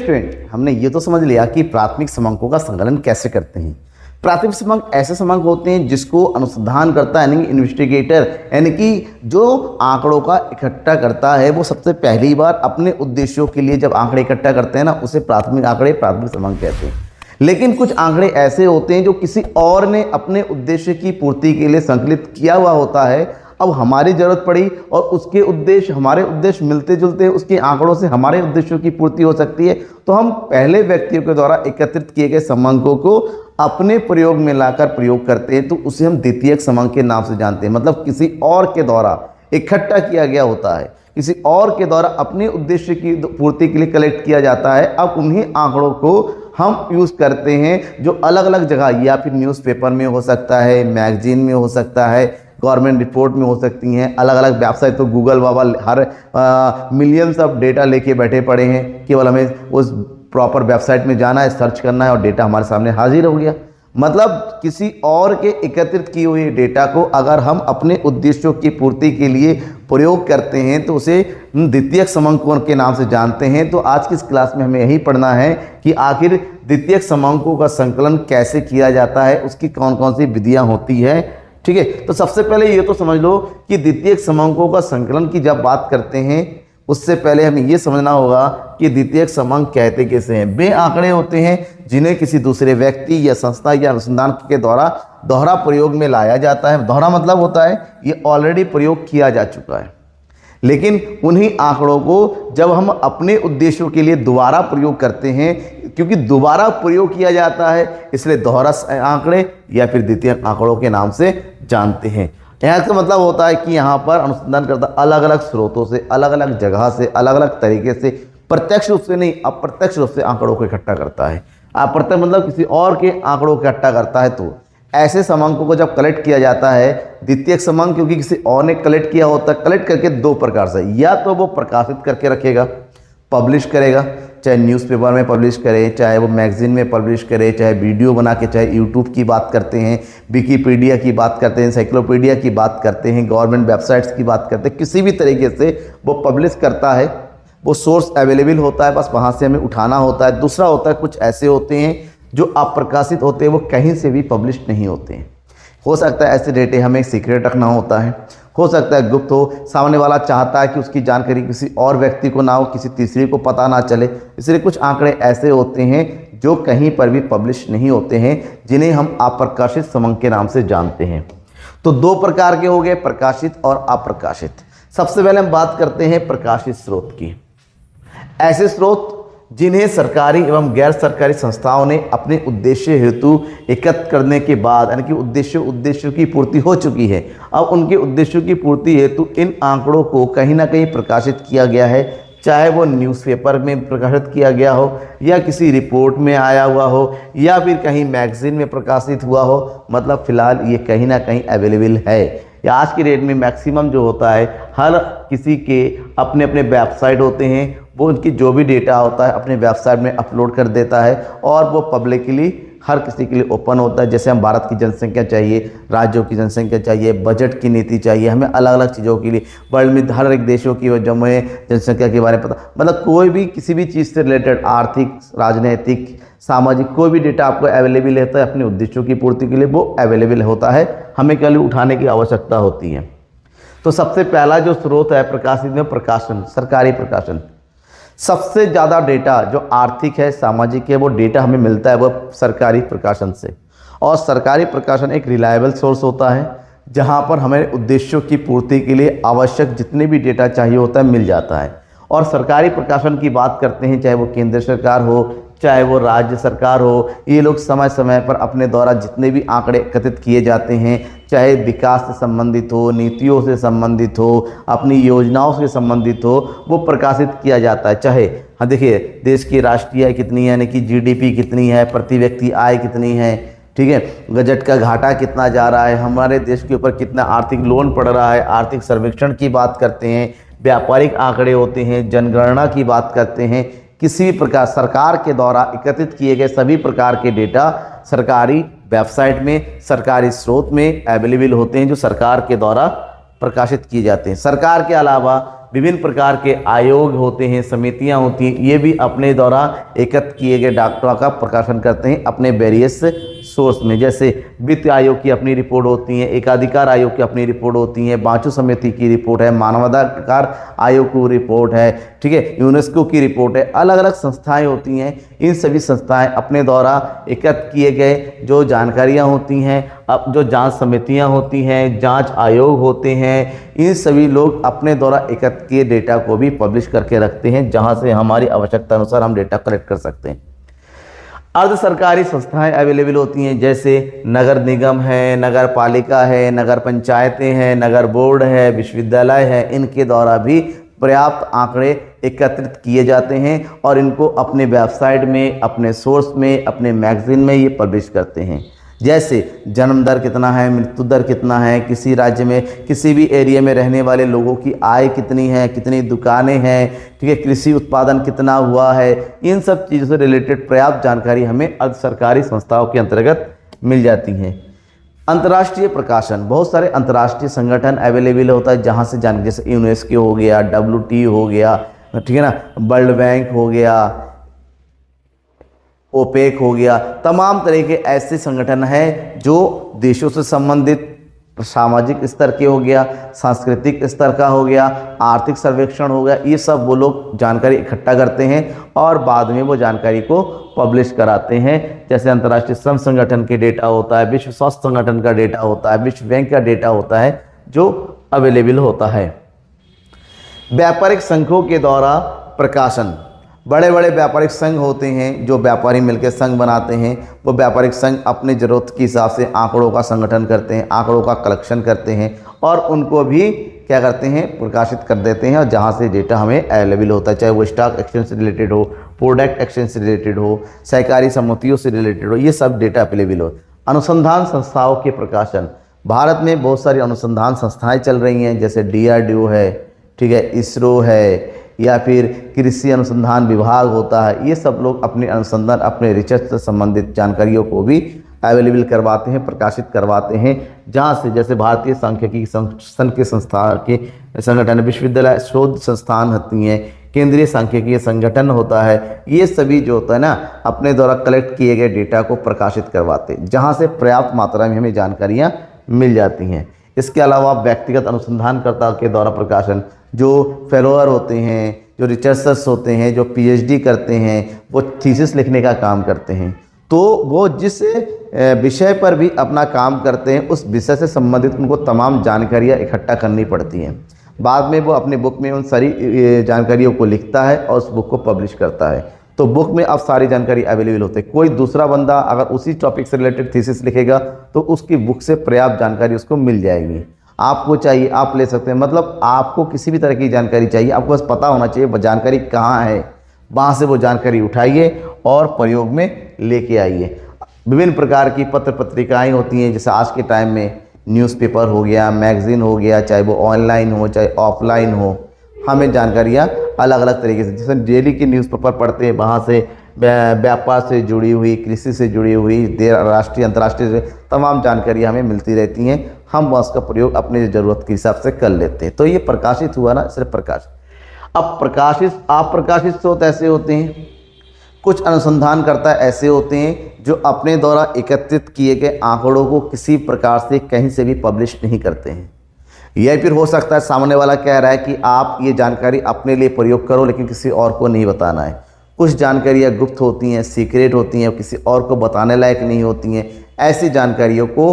Student, हमने ये तो समझ लिया कि प्राथमिक समांकों का संकलन कैसे करते हैं। प्राथमिक समांक ऐसे समांक होते हैं जिसको अनुसंधान करता है, यानी इन्वेस्टिगेटर, यानी कि जो आंकड़ों का इकट्ठा करता है वो सबसे पहली बार अपने उद्देश्यों के लिए जब आंकड़े इकट्ठा करते हैं ना, उसे प्राथमिक आंकड़े, प्राथमिक समांक कहते हैं। लेकिन कुछ आंकड़े ऐसे होते हैं जो किसी और ने अपने उद्देश्य की पूर्ति के लिए संकलित किया हुआ होता है। अब हमारी जरूरत पड़ी और उसके उद्देश्य, हमारे उद्देश्य मिलते जुलते, उसके आंकड़ों से हमारे उद्देश्यों की पूर्ति हो सकती है, तो हम पहले व्यक्तियों के द्वारा एकत्रित किए गए समांकों को अपने प्रयोग में लाकर प्रयोग करते हैं, तो उसे हम द्वितीयक समांक के नाम से जानते हैं। मतलब किसी और के द्वारा इकट्ठा किया गया होता है, किसी और के द्वारा अपने उद्देश्य की पूर्ति के लिए कलेक्ट किया जाता है। अब उन्हीं आंकड़ों को हम यूज़ करते हैं जो अलग अलग जगह, या फिर न्यूज़पेपर में हो सकता है, मैगजीन में हो सकता है, गवर्नमेंट रिपोर्ट में हो सकती हैं, अलग अलग वेबसाइट, तो Google Baba her millions of data लेके बैठे पड़े हैं। केवल हमें उस प्रॉपर वेबसाइट में जाना है, सर्च करना है और डेटा हमारे सामने हाजिर हो गया। मतलब किसी और के एकत्रित किए हुए डेटा को अगर हम अपने उद्देश्यों की पूर्ति के लिए प्रयोग करते हैं तो उसे द्वितीयक समांकों के नाम से जानते हैं। तो आज की इस क्लास में हमें यही पढ़ना है कि आखिर द्वितीयक समांकों का संकलन कैसे किया जाता है, उसकी कौन कौन सी विधियां होती है। ठीक है, तो सबसे पहले ये तो समझ लो कि द्वितीयक समांकों का संकलन की जब बात करते हैं उससे पहले हमें ये समझना होगा कि द्वितीयक समांक कहते कैसे हैं। वे आंकड़े होते हैं जिन्हें किसी दूसरे व्यक्ति या संस्था या अनुसंधान के द्वारा दोहरा प्रयोग में लाया जाता है। दोहरा मतलब होता है ये ऑलरेडी प्रयोग किया जा चुका है, लेकिन उन्हीं आंकड़ों को जब हम अपने उद्देश्यों के लिए दोबारा प्रयोग करते हैं, क्योंकि दोबारा प्रयोग किया जाता है इसलिए दोहरा आंकड़े या फिर द्वितीयक आंकड़ों के नाम से जानते हैं। यहाँ का मतलब होता है कि यहाँ पर अनुसंधानकर्ता अलग अलग स्रोतों से, अलग अलग जगह से, अलग अलग तरीके से, प्रत्यक्ष रूप से नहीं अप्रत्यक्ष रूप से आंकड़ों को इकट्ठा करता है। अप्रत्यक्ष मतलब किसी और के आंकड़ों को इकट्ठा करता है। तो ऐसे समांकों को जब कलेक्ट किया जाता है, द्वितीयक समांक क्योंकि किसी और ने कलेक्ट किया होता है, कलेक्ट करके दो प्रकार से, या तो वो प्रकाशित करके रखेगा, पब्लिश करेगा, चाहे न्यूज़पेपर में पब्लिश करे, चाहे वो मैगजीन में पब्लिश करे, चाहे वीडियो बना के, चाहे यूट्यूब की बात करते हैं, विकीपीडिया की बात करते हैं, एनसाइक्लोपीडिया की बात करते हैं, गवर्नमेंट वेबसाइट्स की बात करते हैं, किसी भी तरीके से वो पब्लिश करता है। वो सोर्स अवेलेबल होता है, बस वहाँ से हमें उठाना होता है। दूसरा होता है कुछ ऐसे होते हैं जो अप्रकाशित होते हैं, वो कहीं से भी पब्लिश नहीं होते हैं। हो सकता है ऐसे डेटे हमें सीक्रेट रखना होता है, हो सकता है गुप्त हो, सामने वाला चाहता है कि उसकी जानकारी किसी और व्यक्ति को ना हो, किसी तीसरे को पता ना चले, इसलिए कुछ आंकड़े ऐसे होते हैं जो कहीं पर भी पब्लिश नहीं होते हैं, जिन्हें हम अप्रकाशित समांक के नाम से जानते हैं। तो दो प्रकार के हो गए, प्रकाशित और अप्रकाशित। सबसे पहले हम बात करते हैं प्रकाशित स्रोत की। ऐसे स्रोत जिन्हें सरकारी एवं गैर सरकारी संस्थाओं ने अपने उद्देश्य हेतु एकत्र करने के बाद, यानी कि उद्देश्यों की पूर्ति हो चुकी है, अब उनके उद्देश्यों की पूर्ति हेतु इन आंकड़ों को कहीं ना कहीं प्रकाशित किया गया है, चाहे वो न्यूज़पेपर में प्रकाशित किया गया हो, या किसी रिपोर्ट में आया हुआ हो, या फिर कहीं मैगजीन में प्रकाशित हुआ हो। मतलब फिलहाल ये कहीं ना कहीं अवेलेबल है। या आज की डेट में मैक्सिमम जो होता है, हर किसी के अपने अपने वेबसाइट होते हैं, वो उनकी जो भी डेटा होता है अपने वेबसाइट में अपलोड कर देता है और वो पब्लिकली हर किसी के लिए ओपन होता है। जैसे हम भारत की जनसंख्या चाहिए, राज्यों की जनसंख्या चाहिए, बजट की नीति चाहिए, हमें अलग अलग चीज़ों के लिए वर्ल्ड में हर एक देशों की जो हमें जनसंख्या के बारे में पता, मतलब कोई भी किसी भी चीज़ से रिलेटेड आर्थिक, राजनीतिक, सामाजिक कोई भी डेटा आपको अवेलेबल रहता है अपने उद्देश्यों की पूर्ति के लिए, वो अवेलेबल होता है, हमें केवल उठाने की आवश्यकता होती है। तो सबसे पहला जो स्रोत है प्रकाशित में, प्रकाशन, सरकारी प्रकाशन। सबसे ज़्यादा डेटा जो आर्थिक है, सामाजिक है, वो डेटा हमें मिलता है वो सरकारी प्रकाशन से। और सरकारी प्रकाशन एक रिलायबल सोर्स होता है जहां पर हमें उद्देश्यों की पूर्ति के लिए आवश्यक जितने भी डेटा चाहिए होता है मिल जाता है। और सरकारी प्रकाशन की बात करते हैं, चाहे वो केंद्र सरकार हो, चाहे वो राज्य सरकार हो, ये लोग समय समय पर अपने द्वारा जितने भी आंकड़े एकत्रित किए जाते हैं, चाहे विकास से संबंधित हो, नीतियों से संबंधित हो, अपनी योजनाओं से संबंधित हो, वो प्रकाशित किया जाता है। चाहे हाँ देखिए देश की राष्ट्रीय आय कितनी है, यानी कि जीडीपी कितनी है, प्रति व्यक्ति आय कितनी है, ठीक है, बजट का घाटा कितना जा रहा है, हमारे देश के ऊपर कितना आर्थिक लोन पड़ रहा है, आर्थिक सर्वेक्षण की बात करते हैं, व्यापारिक आंकड़े होते हैं, जनगणना की बात करते हैं। किसी भी प्रकार सरकार के द्वारा एकत्रित किए गए सभी प्रकार के डेटा सरकारी वेबसाइट में, सरकारी स्रोत में अवेलेबल होते हैं, जो सरकार के द्वारा प्रकाशित किए जाते हैं। सरकार के अलावा विभिन्न प्रकार के आयोग होते हैं, समितियां होती हैं, ये भी अपने द्वारा एकत्र किए गए डाटा का प्रकाशन करते हैं अपने वेरियस सोर्स में। जैसे वित्त आयोग की अपनी रिपोर्ट होती है, एकाधिकार आयोग की अपनी रिपोर्ट होती है, बांचू समिति की रिपोर्ट है, मानवाधिकार आयोग की रिपोर्ट है, ठीक है, यूनेस्को की रिपोर्ट है। अलग अलग संस्थाएं होती हैं, इन सभी संस्थाएं अपने द्वारा एकत्र किए गए जो जानकारियां होती हैं, अब जो जांच समितियां होती हैं, जांच आयोग होते हैं, इन सभी लोग अपने द्वारा एकत्र किए डेटा को भी पब्लिश करके रखते हैं, जहां से हमारी आवश्यकता अनुसार हम डेटा कलेक्ट कर सकते हैं। अर्ध सरकारी संस्थाएं अवेलेबल होती हैं, जैसे नगर निगम है, नगर पालिका है, नगर पंचायतें हैं, नगर बोर्ड है, विश्वविद्यालय है, इनके द्वारा भी पर्याप्त आंकड़े एकत्रित किए जाते हैं और इनको अपने वेबसाइट में, अपने सोर्स में, अपने मैगजीन में ये पब्लिश करते हैं। जैसे जन्म दर कितना है, मृत्यु दर कितना है, किसी राज्य में किसी भी एरिया में रहने वाले लोगों की आय कितनी है, कितनी दुकानें हैं, ठीक है, कृषि उत्पादन कितना हुआ है, इन सब चीज़ों से रिलेटेड पर्याप्त जानकारी हमें अर्ध सरकारी संस्थाओं के अंतर्गत मिल जाती है। अंतर्राष्ट्रीय प्रकाशन, बहुत सारे अंतर्राष्ट्रीय संगठन अवेलेबल होता है जहाँ से जान, जैसे यूनेस्को हो गया, WTO हो गया, ठीक है ना, वर्ल्ड बैंक हो गया, ओपेक हो गया, तमाम तरह के ऐसे संगठन हैं जो देशों से संबंधित सामाजिक स्तर के हो गया, सांस्कृतिक स्तर का हो गया, आर्थिक सर्वेक्षण हो गया, ये सब वो लोग जानकारी इकट्ठा करते हैं और बाद में वो जानकारी को पब्लिश कराते हैं। जैसे अंतर्राष्ट्रीय श्रम संगठन के डेटा होता है, विश्व स्वास्थ्य संगठन का डेटा होता है, विश्व बैंक का डेटा होता है जो अवेलेबल होता है। व्यापारिक संघों के द्वारा प्रकाशन, बड़े बड़े व्यापारिक संघ होते हैं जो व्यापारी मिलकर संघ बनाते हैं, वो व्यापारिक संघ अपने ज़रूरत के हिसाब से आंकड़ों का संगठन करते हैं, आंकड़ों का कलेक्शन करते हैं और उनको भी क्या करते हैं, प्रकाशित कर देते हैं, और जहाँ से डेटा हमें अवेलेबल होता है, चाहे वो स्टॉक एक्सचेंज से रिलेटेड हो, प्रोडक्ट एक्सचेंज से रिलेटेड हो, सहकारी समितियों से रिलेटेड हो, ये सब डेटा अवेलेबल हो। अनुसंधान संस्थाओं के प्रकाशन, भारत में बहुत सारी अनुसंधान संस्थाएँ चल रही हैं, जैसे DRDO है, ठीक है, इसरो है, या फिर कृषि अनुसंधान विभाग होता है, ये सब लोग अपने अनुसंधान, अपने रिसर्च से संबंधित जानकारियों को भी अवेलेबल करवाते हैं, प्रकाशित करवाते हैं, जहाँ से जैसे भारतीय सांख्यिकी संघ के संस्था के संगठन, विश्वविद्यालय शोध संस्थान होती हैं, केंद्रीय सांख्यिकीय संगठन होता है, ये सभी जो होता है ना अपने द्वारा कलेक्ट किए गए डेटा को प्रकाशित करवाते हैं, जहाँ से पर्याप्त मात्रा में हमें जानकारियाँ मिल जाती हैं। इसके अलावा व्यक्तिगत अनुसंधानकर्ता के द्वारा प्रकाशन, जो फेलोअर होते हैं, जो रिसर्चर्स होते हैं, जो PhD करते हैं, वो थीसिस लिखने का काम करते हैं, तो वो जिस विषय पर भी अपना काम करते हैं उस विषय से संबंधित उनको तमाम जानकारियाँ इकट्ठा करनी पड़ती हैं। बाद में वो अपने बुक में उन सारी जानकारियों को लिखता है और उस बुक को पब्लिश करता है, तो बुक में अब सारी जानकारी अवेलेबल होती है। कोई दूसरा बंदा अगर उसी टॉपिक से रिलेटेड थीसिस लिखेगा तो उसकी बुक से पर्याप्त जानकारी उसको मिल जाएगी। आपको चाहिए आप ले सकते हैं, मतलब आपको किसी भी तरह की जानकारी चाहिए, आपको बस पता होना चाहिए वो जानकारी कहाँ है, वहाँ से वो जानकारी उठाइए और प्रयोग में लेके आइए। विभिन्न प्रकार की पत्र पत्रिकाएँ होती हैं, जैसे आज के टाइम में न्यूज़पेपर हो गया, मैगज़ीन हो गया, चाहे वो ऑनलाइन हो चाहे ऑफलाइन हो, हमें जानकारियाँ अलग अलग तरीके से, जैसे डेली के न्यूज़पेपर पढ़ते हैं, वहाँ से व्यापार से जुड़ी हुई, कृषि से जुड़ी हुई, राष्ट्रीय अंतर्राष्ट्रीय से तमाम जानकारियाँ हमें मिलती रहती हैं, हम उसका प्रयोग अपने ज़रूरत के हिसाब से कर लेते हैं। तो ये प्रकाशित हुआ ना, सिर्फ प्रकाशित। अब अप्रकाशित स्रोत ऐसे होते हैं, कुछ अनुसंधानकर्ता ऐसे होते हैं जो अपने द्वारा एकत्रित किए गए आंकड़ों को किसी प्रकार से कहीं से भी पब्लिश नहीं करते हैं। यह फिर हो सकता है सामने वाला कह रहा है कि आप ये जानकारी अपने लिए प्रयोग करो लेकिन किसी और को नहीं बताना है। कुछ जानकारियाँ गुप्त होती हैं, सीक्रेट होती हैं, किसी और को बताने लायक नहीं होती हैं। ऐसी जानकारियों को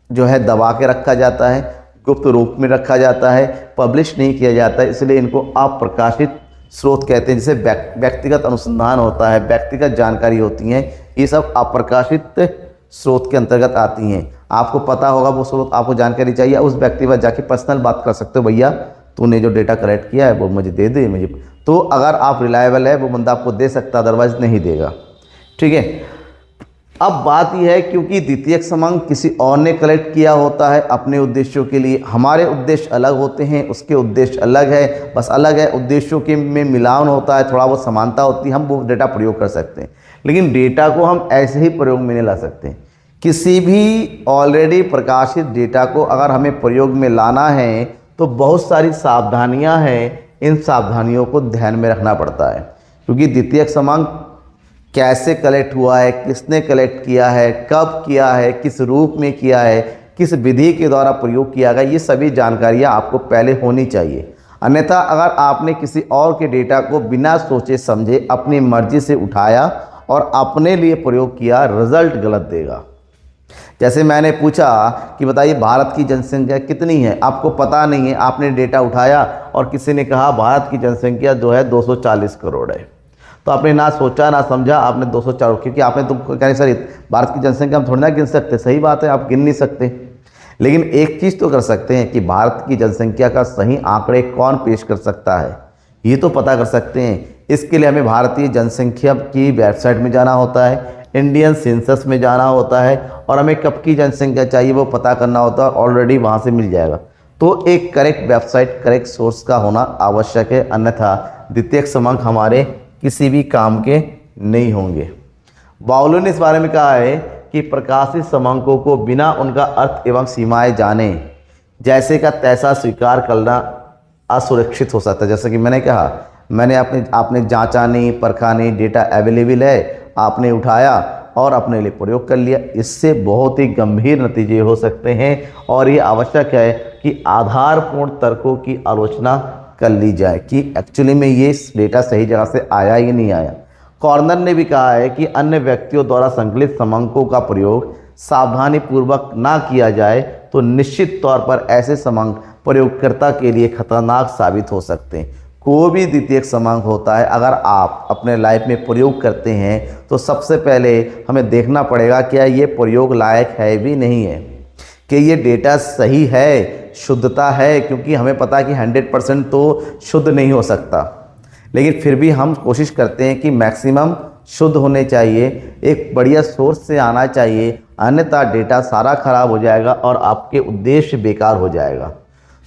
जो है दबा के रखा जाता है, गुप्त रूप में रखा जाता है, पब्लिश नहीं किया जाता है, इसलिए इनको अप्रकाशित स्रोत कहते हैं। जैसे व्यक्तिगत अनुसंधान होता है, व्यक्तिगत जानकारी होती हैं, ये सब अप्रकाशित स्रोत के अंतर्गत आती हैं। आपको पता होगा वो स्रोत, आपको जानकारी चाहिए, उस व्यक्ति पर जाके पर्सनल बात कर सकते हो, भैया तूने जो डेटा कलेक्ट किया है वो मुझे दे दे मुझे, तो अगर आप रिलायबल है वो बंदा आपको दे सकता, अदरवाइज नहीं देगा। ठीक है, अब बात यह है क्योंकि द्वितीयक क्रमांक किसी और ने कलेक्ट किया होता है अपने उद्देश्यों के लिए, हमारे उद्देश्य अलग होते हैं, उसके उद्देश्य अलग है, बस अलग है, उद्देश्यों के में मिलान होता है, थोड़ा बहुत समानता होती है, हम वो डेटा प्रयोग कर सकते हैं। लेकिन डेटा को हम ऐसे ही प्रयोग में नहीं ला सकते। किसी भी ऑलरेडी प्रकाशित डेटा को अगर हमें प्रयोग में लाना है तो बहुत सारी सावधानियां हैं, इन सावधानियों को ध्यान में रखना पड़ता है, क्योंकि द्वितीयक क्रमांक कैसे कलेक्ट हुआ है, किसने कलेक्ट किया है, कब किया है, किस रूप में किया है, किस विधि के द्वारा प्रयोग किया गया, ये सभी जानकारियाँ आपको पहले होनी चाहिए। अन्यथा अगर आपने किसी और के डेटा को बिना सोचे समझे अपनी मर्जी से उठाया और अपने लिए प्रयोग किया, रिजल्ट गलत देगा। जैसे मैंने पूछा कि बताइए भारत की जनसंख्या कितनी है, आपको पता नहीं है, आपने डेटा उठाया और किसी ने कहा भारत की जनसंख्या जो है 240 करोड़ है, तो आपने ना सोचा ना समझा, आपने 240, क्योंकि आपने तो कह सर भारत की जनसंख्या हम थोड़ी ना गिन सकते, सही बात है आप गिन नहीं सकते, लेकिन एक चीज़ तो कर सकते हैं कि भारत की जनसंख्या का सही आंकड़े कौन पेश कर सकता है, ये तो पता कर सकते हैं। इसके लिए हमें भारतीय जनसंख्या की वेबसाइट में जाना होता है, इंडियन सेंसस में जाना होता है, और हमें कब की जनसंख्या चाहिए वो पता करना होता है, ऑलरेडी वहाँ से मिल जाएगा। तो एक करेक्ट वेबसाइट, करेक्ट सोर्स का होना आवश्यक है, अन्यथा द्वितीयक क्रमांक हमारे किसी भी काम के नहीं होंगे। बाउलो ने इस बारे में कहा है कि प्रकाशित क्रमांकों को बिना उनका अर्थ एवं सीमाएं जाने जैसे का तैसा स्वीकार करना असुरक्षित हो सकता है। जैसे कि मैंने कहा, आपने जांचा नहीं, परखा नहीं, डेटा अवेलेबल है, आपने उठाया और अपने लिए प्रयोग कर लिया, इससे बहुत ही गंभीर नतीजे हो सकते हैं। और ये आवश्यक है कि आधारपूर्ण तर्कों की आलोचना कर ली जाए कि एक्चुअली में ये डेटा सही जगह से आया या नहीं आया। कॉर्नर ने भी कहा है कि अन्य व्यक्तियों द्वारा संकलित क्रमांकों का प्रयोग सावधानी पूर्वक ना किया जाए तो निश्चित तौर पर ऐसे क्रमांक प्रयोगकर्ता के लिए खतरनाक साबित हो सकते हैं। कोई भी द्वितीयक क्रमांक होता है, अगर आप अपने लाइफ में प्रयोग करते हैं तो सबसे पहले हमें देखना पड़ेगा क्या ये प्रयोग लायक है भी नहीं है, कि ये डेटा सही है, शुद्धता है, क्योंकि हमें पता है कि 100% तो शुद्ध नहीं हो सकता, लेकिन फिर भी हम कोशिश करते हैं कि मैक्सिमम शुद्ध होने चाहिए, एक बढ़िया सोर्स से आना चाहिए, अन्यथा डेटा सारा खराब हो जाएगा और आपके उद्देश्य बेकार हो जाएगा।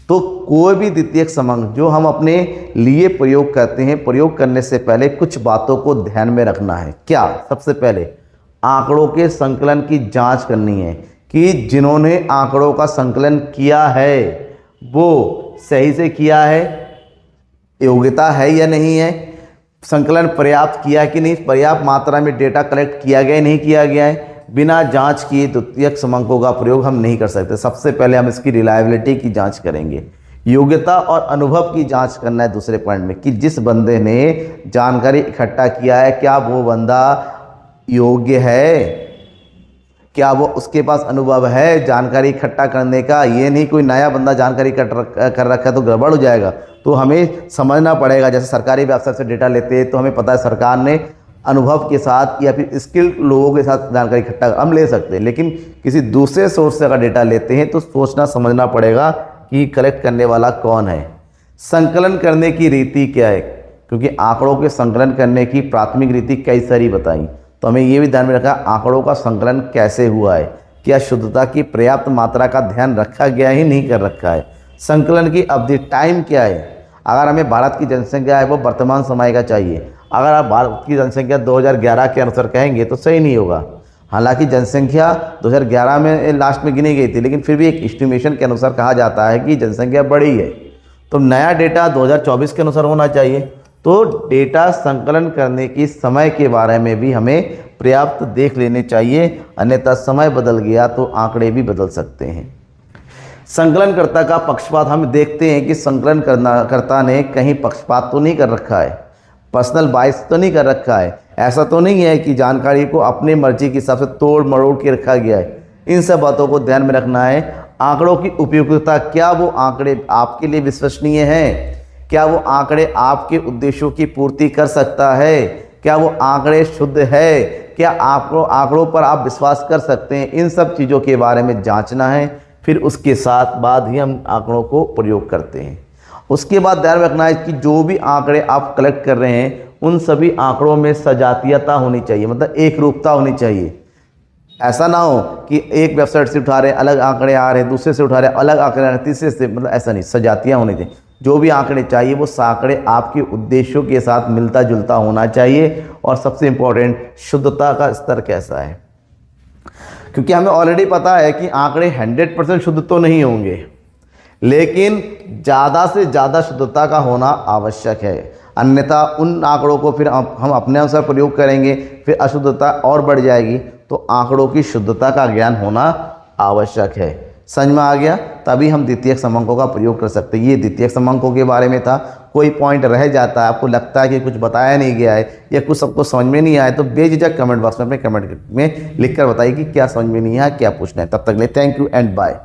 तो कोई भी द्वितीयक क्रमांक जो हम अपने लिए प्रयोग करते हैं, प्रयोग करने से पहले कुछ बातों को ध्यान में रखना है। क्या? सबसे पहले आंकड़ों के संकलन की जांच करनी है कि जिन्होंने आंकड़ों का संकलन किया है वो सही से किया है, योग्यता है या नहीं है, संकलन पर्याप्त किया कि नहीं, पर्याप्त मात्रा में डेटा कलेक्ट किया गया नहीं किया गया है। बिना जांच किए द्वितीयक क्रमांकों का प्रयोग हम नहीं कर सकते। सबसे पहले हम इसकी रिलायबिलिटी की जांच करेंगे, योग्यता और अनुभव की जांच करना है दूसरे पॉइंट में, कि जिस बंदे ने जानकारी इकट्ठा किया है क्या वो बंदा योग्य है, क्या वो उसके पास अनुभव है जानकारी इकट्ठा करने का। ये नहीं कोई नया बंदा जानकारी कर रखा है तो गड़बड़ हो जाएगा। तो हमें समझना पड़ेगा, जैसे सरकारी वेबसाइट से डेटा लेते हैं तो हमें पता है सरकार ने अनुभव के साथ या फिर स्किल्ड लोगों के साथ जानकारी इकट्ठा हम ले सकते हैं, लेकिन किसी दूसरे सोर्स से अगर डेटा लेते हैं तो सोचना समझना पड़ेगा कि कलेक्ट करने वाला कौन है। संकलन करने की रीति क्या है, क्योंकि आंकड़ों के संकलन करने की प्राथमिक रीति कई सारी बताई, तो हमें ये भी ध्यान में रखा आंकड़ों का संकलन कैसे हुआ है, क्या शुद्धता की पर्याप्त मात्रा का ध्यान रखा गया ही नहीं कर रखा है, संकलन की अवधि टाइम क्या है। अगर हमें भारत की जनसंख्या है वो वर्तमान समय का चाहिए, अगर आप भारत की जनसंख्या 2011 के अनुसार कहेंगे तो सही नहीं होगा। हालांकि जनसंख्या 2011 में लास्ट में गिनी गई थी, लेकिन फिर भी एक एस्टिमेशन के अनुसार कहा जाता है कि जनसंख्या बढ़ी है, तो नया डेटा 2024 के अनुसार होना चाहिए। तो डेटा संकलन करने की समय के बारे में भी हमें पर्याप्त देख लेने चाहिए, अन्यथा समय बदल गया तो आंकड़े भी बदल सकते हैं। संकलनकर्ता का पक्षपात हम देखते हैं कि संकलनकर्ता ने कहीं पक्षपात तो नहीं कर रखा है, पर्सनल बाइस तो नहीं कर रखा है, ऐसा तो नहीं है कि जानकारी को अपनी मर्जी के हिसाब से तोड़ मरोड़ के रखा गया है। इन सब बातों को ध्यान में रखना है। आंकड़ों की उपयुक्तता, क्या वो आंकड़े आपके लिए विश्वसनीय हैं, क्या वो आंकड़े आपके उद्देश्यों की पूर्ति कर सकता है, क्या वो आंकड़े शुद्ध है, क्या आपको आंकड़ों पर आप विश्वास कर सकते हैं। इन सब चीज़ों के बारे में जांचना है, फिर उसके साथ बाद ही हम आंकड़ों को प्रयोग करते हैं। उसके बाद ध्यान रखना है कि जो भी आंकड़े आप कलेक्ट कर रहे हैं उन सभी आंकड़ों में सजातीयता होनी चाहिए, मतलब एक रूपता होनी चाहिए। ऐसा ना हो कि एक वेबसाइट से उठा रहे हैं अलग आंकड़े आ रहे हैं, दूसरे से उठा रहे हैं अलग आंकड़े आ रहे हैं, तीसरे से, मतलब ऐसा नहीं, सजातियाँ होनी चाहिए। जो भी आंकड़े चाहिए वो आंकड़े आपके उद्देश्यों के साथ मिलता जुलता होना चाहिए। और सबसे इम्पोर्टेंट, शुद्धता का स्तर कैसा है, क्योंकि हमें ऑलरेडी पता है कि आंकड़े 100% शुद्ध तो नहीं होंगे, लेकिन ज़्यादा से ज़्यादा शुद्धता का होना आवश्यक है, अन्यथा उन आंकड़ों को फिर हम अपने अनुसार प्रयोग करेंगे, फिर अशुद्धता और बढ़ जाएगी। तो आंकड़ों की शुद्धता का ज्ञान होना आवश्यक है। समझ में आ गया? तभी हम द्वितीयक समंकों का प्रयोग कर सकते हैं। ये द्वितीयक समंकों के बारे में था। कोई पॉइंट रह जाता है, आपको लगता है कि कुछ बताया नहीं गया है या कुछ सबको समझ में नहीं आया, तो बेझिझक कमेंट बॉक्स में अपने कमेंट में लिखकर बताइए कि क्या समझ में नहीं आया, क्या पूछना है। तब तक ले थैंक यू एंड बाय।